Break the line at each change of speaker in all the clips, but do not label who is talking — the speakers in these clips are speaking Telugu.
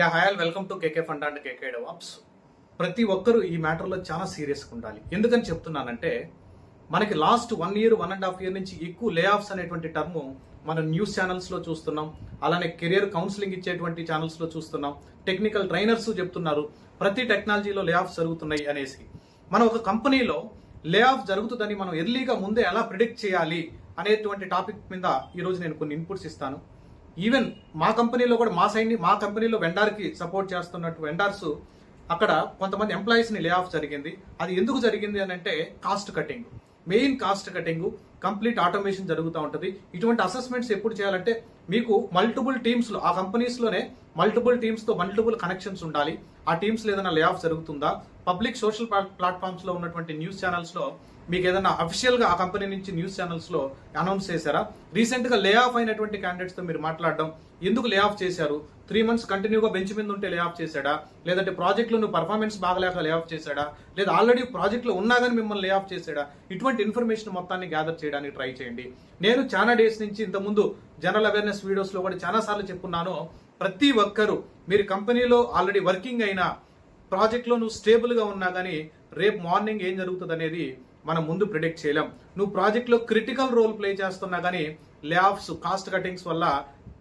Hi all welcome to KK fund and KK DevOps. ప్రతి ఒక్కరూ ఈ మ్యాటర్లో చాలా సీరియస్గా ఉండాలి. ఎందుకని చెప్తున్నానంటే మనకి లాస్ట్ 1 year 1.5 year నుంచి ఎక్కువ లే ఆఫ్స్ అనేటువంటి టర్మ్ మనం న్యూస్ ఛానల్స్లో చూస్తున్నాం. అలానే కెరియర్ కౌన్సిలింగ్ ఇచ్చేటువంటి ఛానల్స్లో చూస్తున్నాం. టెక్నికల్ ట్రైనర్స్ చెప్తున్నారు ప్రతి టెక్నాలజీలో లే ఆఫ్స్ జరుగుతున్నాయి అనేసి. మనం ఒక కంపెనీలో లే ఆఫ్ జరుగుతుందని మనం ఎర్లీగా ముందే ఎలా ప్రిడిక్ట్ చేయాలి అనేటువంటి టాపిక్ మీద ఈరోజు నేను కొన్ని ఇన్పుట్స్ ఇస్తాను. ఈవెన్ మా కంపెనీలో కూడా మా కంపెనీలో వెండార్కి సపోర్ట్ చేస్తున్నట్టు వెండార్స్ అక్కడ కొంతమంది ఎంప్లాయీస్ని లే ఆఫ్ జరిగింది. అది ఎందుకు జరిగింది అని అంటే cost cutting, main cost cutting, complete automation జరుగుతూ ఉంటుంది. ఇటువంటి అసెస్మెంట్స్ ఎప్పుడు చేయాలంటే మీకు మల్టిపుల్ టీమ్స్లో ఆ కంపెనీస్లోనే మల్టిపుల్ టీమ్స్తో మల్టిపుల్ కనెక్షన్స్ ఉండాలి. ఆ టీమ్స్లో ఏదైనా లే ఆఫ్ జరుగుతుందా, పబ్లిక్ సోషల్ ప్లాట్ఫామ్స్లో ఉన్నటువంటి న్యూస్ ఛానల్స్లో మీకు ఏదైనా అఫీషియల్గా ఆ కంపెనీ నుంచి న్యూస్ ఛానల్స్లో అనౌన్స్ చేశారా, రీసెంట్గా లే ఆఫ్ అయినటువంటి క్యాండిడేట్స్తో మీరు మాట్లాడడం, ఎందుకు లే ఆఫ్ చేశారు, 3 months కంటిన్యూగా బెంచ్ మీద ఉంటే లే ఆఫ్ చేశాడా, లేదంటే ప్రాజెక్ట్లో నువ్వు పర్ఫార్మెన్స్ బాగలేక లే ఆఫ్ చేశాడా, లేదా ఆల్రెడీ ప్రాజెక్ట్లో ఉన్నా కానీ మిమ్మల్ని లే ఆఫ్ చేశాడా, ఇటువంటి ఇన్ఫర్మేషన్ మొత్తాన్ని గ్యాదర్ చేయడానికి ట్రై చేయండి. నేను చాలా డేస్ నుంచి ఇంతకుముందు జనరల్ అవేర్నెస్ వీడియోస్లో కూడా చాలా సార్లు చెప్పున్నాను, ప్రతి ఒక్కరూ మీరు కంపెనీలో ఆల్రెడీ వర్కింగ్ అయినా ప్రాజెక్ట్లో నువ్వు స్టేబుల్గా ఉన్నా కానీ రేపు మార్నింగ్ ఏం జరుగుతుంది అనేది మనం ముందు ప్రిడిక్ట్ చేయలేం. నువ్వు ప్రాజెక్ట్లో క్రిటికల్ రోల్ ప్లే చేస్తున్నా కానీ లే ఆఫ్స్, కాస్ట్ కటింగ్స్ వల్ల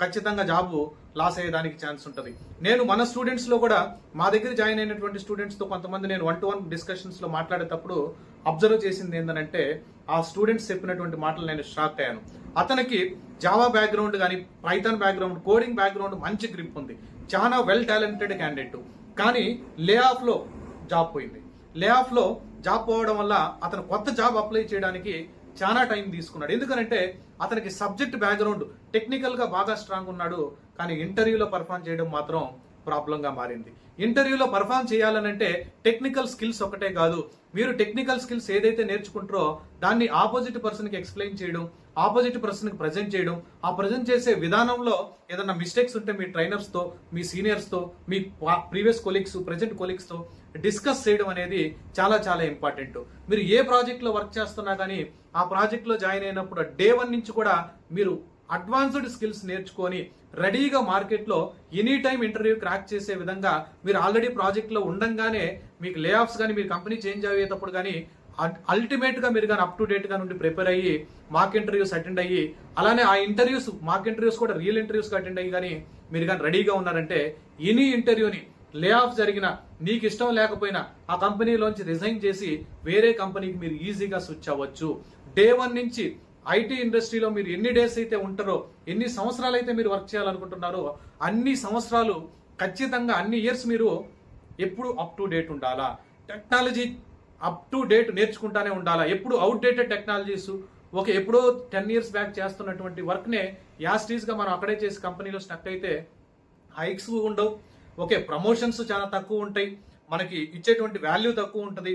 ఖచ్చితంగా జాబ్ లాస్ అయ్యేదానికి ఛాన్స్ ఉంటుంది. నేను మన స్టూడెంట్స్లో కూడా మా దగ్గర జాయిన్ అయినటువంటి స్టూడెంట్స్తో కొంతమంది నేను 1-to-1 డిస్కషన్స్లో మాట్లాడేటప్పుడు అబ్జర్వ్ చేసింది ఏంటంటే ఆ స్టూడెంట్స్ చెప్పినటువంటి మాటలు నేను షాక్ అయ్యాను. అతనికి జావా బ్యాక్గ్రౌండ్ కానీ పైథాన్ బ్యాక్గ్రౌండ్, కోడింగ్ బ్యాక్గ్రౌండ్ మంచి గ్రిప్ ఉంది, చాలా వెల్ టాలెంటెడ్ క్యాండిడేట్, కానీ లే ఆఫ్లో జాబ్ పోయింది. లే ఆఫ్లో జాబ్ పోవడం వల్ల అతను కొత్త జాబ్ అప్లై చేయడానికి చాలా టైం తీసుకున్నాడు. ఎందుకంటే అతనికి సబ్జెక్ట్ బ్యాక్గ్రౌండ్ టెక్నికల్గా బాగా స్ట్రాంగ్ ఉన్నాడు, కానీ ఇంటర్వ్యూలో పర్ఫామ్ చేయడం మాత్రం ప్రాబ్లంగా మారింది. ఇంటర్వ్యూలో పర్ఫామ్ చేయాలనంటే టెక్నికల్ స్కిల్స్ ఒకటే కాదు, మీరు టెక్నికల్ స్కిల్స్ ఏదైతే నేర్చుకుంటారో దాన్ని ఆపోజిట్ పర్సన్కి ఎక్స్ప్లెయిన్ చేయడం, ఆపోజిట్ పర్సన్కి ప్రజెంట్ చేయడం, ఆ ప్రజెంట్ చేసే విధానంలో ఏదైనా మిస్టేక్స్ ఉంటే మీ ట్రైనర్స్తో, మీ సీనియర్స్తో, మీ ప్రీవియస్ కొలీగ్స్, ప్రజెంట్ కొలీగ్స్తో డిస్కస్ చేయడం అనేది చాలా చాలా ఇంపార్టెంట్. మీరు ఏ ప్రాజెక్ట్లో వర్క్ చేస్తున్నా కానీ ఆ ప్రాజెక్ట్లో జాయిన్ అయినప్పుడు డే 1 నుంచి కూడా మీరు అడ్వాన్స్డ్ స్కిల్స్ నేర్చుకొని రెడీగా మార్కెట్లో ఎనీ టైం ఇంటర్వ్యూ క్రాక్ చేసే విధంగా మీరు ఆల్రెడీ ప్రాజెక్ట్లో ఉండంగానే మీకు లే ఆఫ్స్ కానీ మీరు కంపెనీ చేంజ్ అయ్యేటప్పుడు కానీ అల్టిమేట్గా మీరు కానీ అప్ టు డేట్గా నుండి ప్రిపేర్ అయ్యి మాక్ ఇంటర్వ్యూస్ అటెండ్ అయ్యి, అలానే ఆ ఇంటర్వ్యూస్ మాక్ ఇంటర్వ్యూస్ కూడా రియల్ ఇంటర్వ్యూస్కి అటెండ్ అయ్యి కానీ మీరు కానీ రెడీగా ఉన్నారంటే ఎనీ ఇంటర్వ్యూని లే ఆఫ్ జరిగిన నీకు ఇష్టం లేకపోయినా ఆ కంపెనీలోంచి రిజైన్ చేసి వేరే కంపెనీకి మీరు ఈజీగా స్విచ్ అవ్వచ్చు. డే 1 నుంచి ఐటీ ఇండస్ట్రీలో మీరు ఎన్ని డేస్ అయితే ఉంటారో, ఎన్ని సంవత్సరాలు అయితే మీరు వర్క్ చేయాలనుకుంటున్నారో అన్ని సంవత్సరాలు ఖచ్చితంగా అన్ని ఇయర్స్ మీరు ఎప్పుడు అప్ టు డేట్ ఉండాలా, టెక్నాలజీ అప్ టు డేట్ నేర్చుకుంటానే ఉండాలా. ఎప్పుడు అవుట్ డేటెడ్ టెక్నాలజీస్ ఎప్పుడో 10 years బ్యాక్ చేస్తున్నటువంటి వర్క్నే యాస్టీస్గా మనం అక్కడే చేసి కంపెనీలో స్టక్ అయితే హైక్స్ ఉండవు, ప్రమోషన్స్ చాలా తక్కువ ఉంటాయి, మనకి ఇచ్చేటువంటి వాల్యూ తక్కువ ఉంటుంది.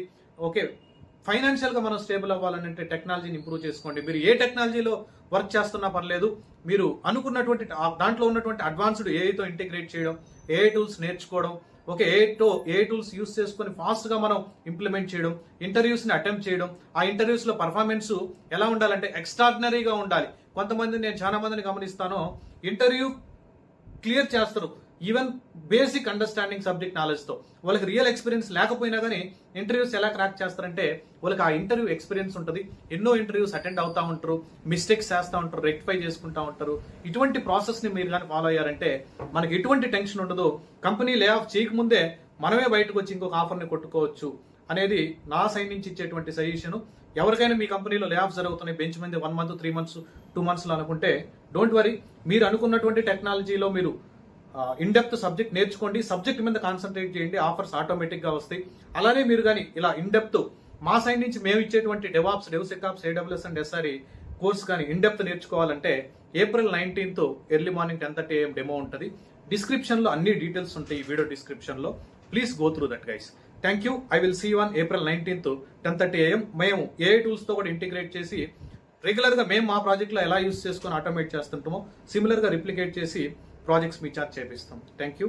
ఫైనాన్షియల్గా మనం స్టేబుల్ అవ్వాలంటే టెక్నాలజీని ఇంప్రూవ్ చేసుకోండి. మీరు ఏ టెక్నాలజీలో వర్క్ చేస్తున్నా పర్లేదు, మీరు అనుకున్నటువంటి దాంట్లో ఉన్నటువంటి అడ్వాన్స్డ్ ఏఐతో ఇంటిగ్రేట్ చేయడం, ఏఐ టూల్స్ నేర్చుకోవడం, ఏ టూల్స్ యూస్ చేసుకొని ఫాస్ట్గా మనం ఇంప్లిమెంట్ చేయడం, ఇంటర్వ్యూస్ని అటెంప్ట్ చేయడం, ఆ ఇంటర్వ్యూస్లో పర్ఫార్మెన్స్ ఎలా ఉండాలంటే ఎక్స్ట్రాడినరీగా ఉండాలి. నేను చాలా మందిని గమనిస్తాను, ఇంటర్వ్యూ క్లియర్ చేస్తారు ఈవెన్ బేసిక్ అండర్స్టాండింగ్ సబ్జెక్ట్ నాలెడ్జ్తో, వాళ్ళకి రియల్ ఎక్స్పీరియన్స్ లేకపోయినా కానీ ఇంటర్వ్యూస్ ఎలా క్రాక్ చేస్తారంటే వాళ్ళకి ఆ ఇంటర్వ్యూ ఎక్స్పీరియన్స్ ఉంటుంది, ఎన్నో ఇంటర్వ్యూస్ అటెండ్ అవుతూ ఉంటారు, మిస్టేక్స్ చేస్తూ ఉంటారు, రెక్టిఫై చేసుకుంటూ ఉంటారు. ఇటువంటి ప్రాసెస్ని మీరు కానీ ఫాలో అయ్యారంటే మనకి ఎటువంటి టెన్షన్ ఉండదు. కంపెనీ లే ఆఫ్ చేయకముందే మనమే బయటకు వచ్చి ఇంకొక ఆఫర్ని కొట్టుకోవచ్చు అనేది నా సైడ్ నుంచి ఇచ్చేటువంటి సజెషన్. ఎవరికైనా మీ కంపెనీలో లే ఆఫ్ జరుగుతున్నాయి, బెంచ్ మీద 1 month 3 months 2 monthsలో అనుకుంటే డోంట్ వరీ, మీరు అనుకున్నటువంటి టెక్నాలజీలో మీరు ఇన్డెప్త్ సబ్జెక్ట్ నేర్చుకోండి, సబ్జెక్ట్ మీద కాన్సన్ట్రేట్ చేయండి, ఆఫర్స్ ఆటోమేటిక్గా వస్తాయి. అలానే మీరు కానీ ఇలా ఇన్డెప్త్ మా సైడ్ నుంచి మేము ఇచ్చేటువంటి devops, devsecops, AWS and SRE course కానీ ఇన్డెప్త్ నేర్చుకోవాలంటే April 19th early morning 10:30 AM demo ఉంటుంది. డిస్క్రిప్షన్లో అన్ని డీటెయిల్స్ ఉంటాయి, ఈ వీడియో డిస్క్రిప్షన్లో. Please go through that guys. Thank you. I will see you on April 19th 10:30 AM. మేము ఏఐ టూల్స్తో కూడా ఇంటిగ్రేట్ చేసి రెగ్యులర్గా మేము మా ప్రాజెక్ట్లో ఎలా యూస్ చేసుకొని ఆటోమేట్ చేస్తుంటామో సిమిలర్గా రిప్లికేట్ చేసి ప్రాజెక్ట్స్ మీ చార్జ్ చేపిస్తాం. Thank you.